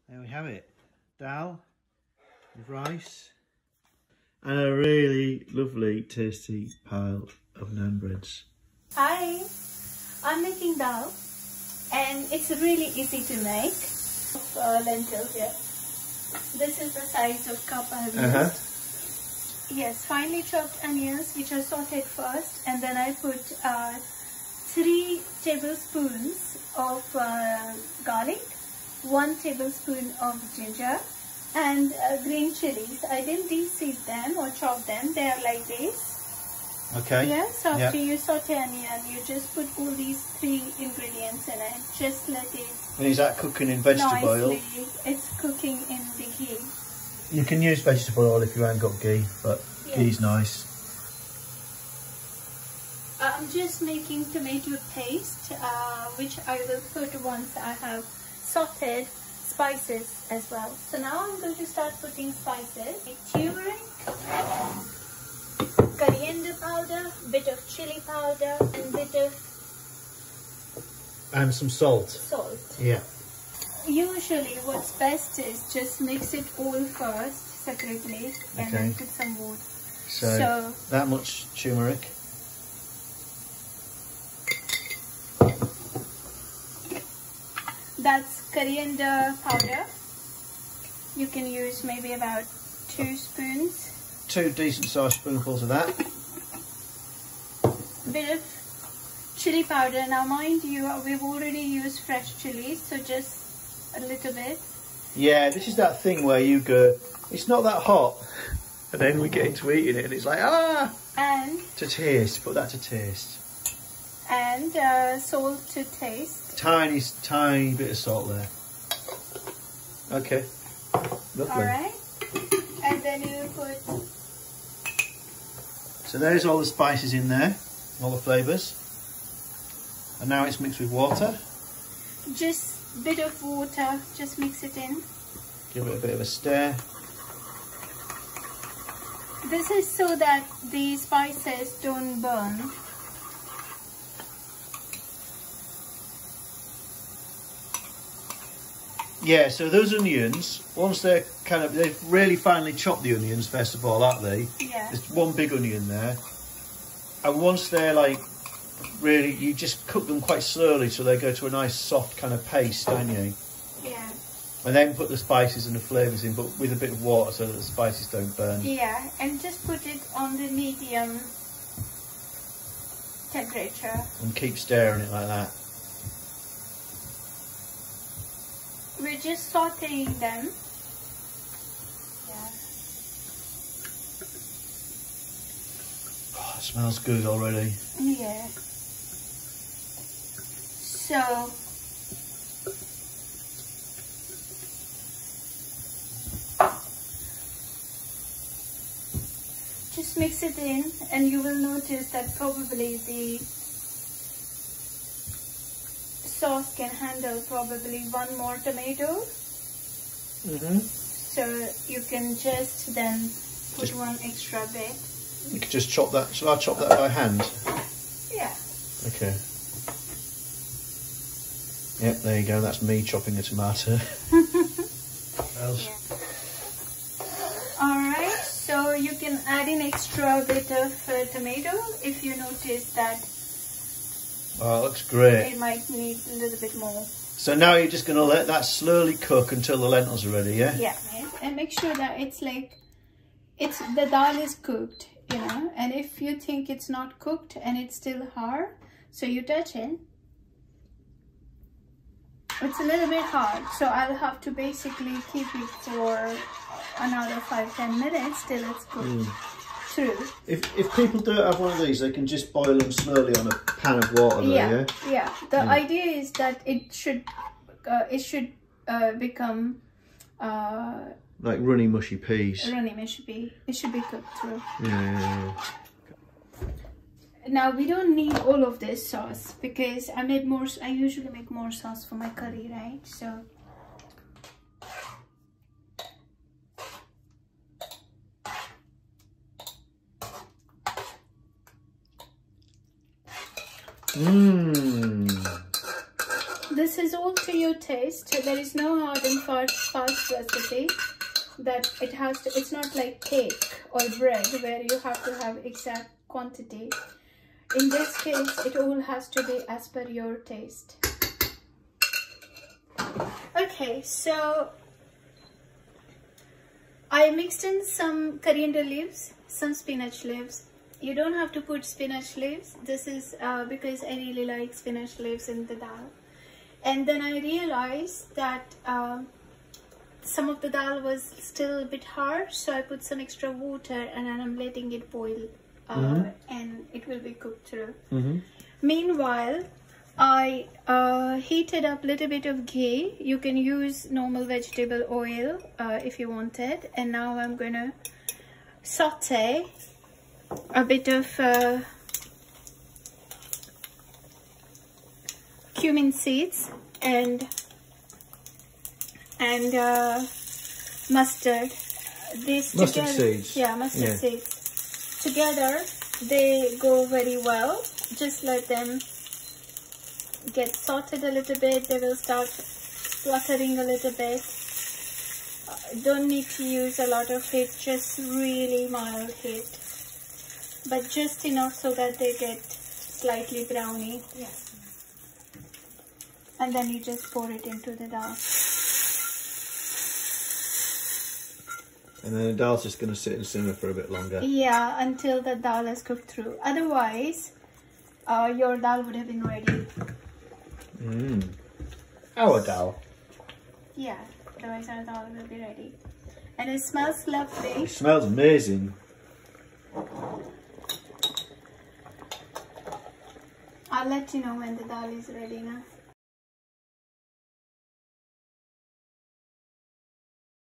There we have it. Dal with rice and a really lovely tasty pile of naan breads. Hi, I'm making dal and it's really easy to make. Lentils here. This is the size of cup I have used. Yes, finely chopped onions which are sauteed first, and then I put 3 tablespoons of garlic, 1 tablespoon of ginger, and green chilies. I didn't de-seed them or chop them, they are like this. Okay. Yeah, so after you saute onion, you just put all these 3 ingredients in it. Just let it. And is that cooking in vegetable oil? It's cooking in the ghee. You can use vegetable oil if you haven't got ghee, but ghee's nice. I'm just making tomato paste, which I will put once I have sauteed spices as well. So now I'm going to start putting spices. Turmeric, coriander powder, bit of chili powder, and bit of some salt. Salt. Yeah. Usually what's best is just mix it all first separately and then put some water. So that much turmeric. That's coriander powder. You can use maybe about 2 spoons. 2 decent sized spoonfuls of that. Bit of chili powder. Now mind you, we've already used fresh chilies, so just a little bit. Yeah, this is that thing where you go, it's not that hot, and then we get into eating it and it's like, ah! And to taste, put that to taste. And salt to taste. Tiny bit of salt there. Okay, lovely. Alright, and then you put... So there's all the spices in there, all the flavours. And now it's mixed with water. Just a bit of water, just mix it in. Give it a bit of a stir. This is so that the spices don't burn. Yeah, so those onions, once they're they've really finely chopped the onions first of all, aren't they? Yeah. There's 1 big onion there. And once they're like, really, you just cook them quite slowly so they go to a nice soft kind of paste, don't you? Yeah. And then put the spices and the flavours in, but with a bit of water so that the spices don't burn. Yeah, and just put it on the medium temperature. And keep stirring it like that. We're just sauteing them. Yeah. Oh, it smells good already. Yeah. So just mix it in, and you will notice that probably the sauce can handle probably 1 more tomato. So you can just then put 1 extra bit. You could just chop that. Shall I chop that by hand? Yeah. Okay. Yep, there you go. That's me chopping a tomato. Alright, so you can add in extra bit of tomato if you notice that. Oh, it looks great. It might need a little bit more. So now you're just going to let that slowly cook until the lentils are ready, yeah? Yeah, and make sure that it's like, the dal is cooked, you know, and if you think it's not cooked and it's still hard, so you touch it. It's a little bit hard, so I'll have to basically keep it for another 5-10 minutes till it's cooked through. If people don't have one of these, they can just boil them slowly on a pan of water though, yeah? Yeah. The idea is that it should become like runny mushy peas. It should be cooked through. Yeah. Now we don't need all of this sauce because I usually make more sauce for my curry, right? So This is all to your taste. There is no hard and fast recipe that it has to. It's not like cake or bread where you have to have exact quantity. In this case, it all has to be as per your taste. Okay, so I mixed in some coriander leaves, some spinach leaves. You don't have to put spinach leaves. This is because I really like spinach leaves in the dal. And then I realized that some of the dal was still a bit hard, so I put some extra water and then I'm letting it boil and it will be cooked through. Meanwhile, I heated up a little bit of ghee. You can use normal vegetable oil if you want it. And now I'm gonna saute a bit of cumin seeds and mustard. These mustard together, seeds. Yeah, mustard seeds. Together they go very well. Just let them get sauteed a little bit. They will start spluttering a little bit. Don't need to use a lot of heat, just really mild heat, but just enough so that they get slightly browny. Yeah. And then you just pour it into the dal. And then the dal's just going to sit and simmer for a bit longer. Yeah, until the dal is cooked through. Otherwise, your dal would have been ready. Our dal. Yeah, otherwise our dal will be ready. And it smells lovely. It smells amazing. I'll let you know when the dal is ready now.